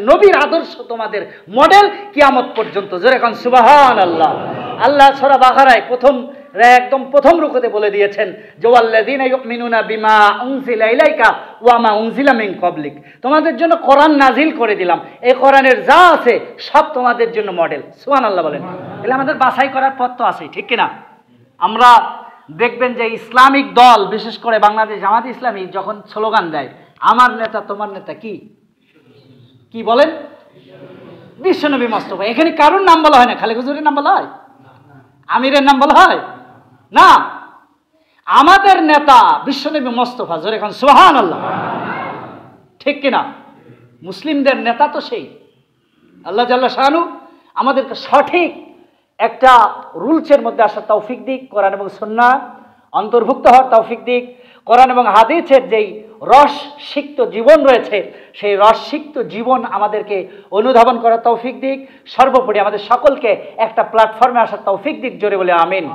নবীর আদর্শ তোমাদের মডেল কিয়ামত পর্যন্ত। জোরে এখন সুবহানাল্লাহ। আল্লাহ সূরা বাকারায় একদম প্রথম রুকুতে বলে দিয়েছেন যে ওয়াল্লাযীনা ইউমিনুনা বিমা উনজিলা ইলাইকা ওয়া মা উনজিলা মিন ক্বাবলিক, তোমাদের জন্য কোরআন নাজিল করে দিলাম, এই কোরআনের যা আছে সব তোমাদের জন্য মডেল। সুবহানাল্লাহ বলেন। তাহলে আমাদের বাছাই করার পথ তো আছে, ঠিক কিনা? আমরা দেখবেন যে ইসলামিক দল, বিশেষ করে বাংলাদেশ জামাত ইসলামী যখন স্লোগান দেয়, আমার নেতা তোমার নেতা কি কি বলেন? বিশ্বনবী মোস্তফা। এখানে কারোর নাম বলা হয় না, খালেক হুজুরের নাম বলা হয়, আমিরের নাম বলা হয় না। আমাদের নেতা বিশ্বনবী মোস্তফা। জোরে এখন সুবহানাল্লাহ, ঠিক কিনা? মুসলিমদের নেতা তো সেই। আল্লাহ জাল্লা শানু আমাদেরকে সঠিক একটা রুলসের মধ্যে আসার তৌফিক দিক, কোরআন এবং সুন্নাহ অন্তর্ভুক্ত হওয়ার তৌফিক দিক, কোরআন এবং হাদিসের যেই রসসিক্ত জীবন রয়েছে সেই রসসিক্ত জীবন আমাদেরকে অনুধাবন করার তৌফিক দিক, সর্বোপরি আমাদের সকলকে একটা প্ল্যাটফর্মে আসার তৌফিক দিক। জোরে বলে আমিন।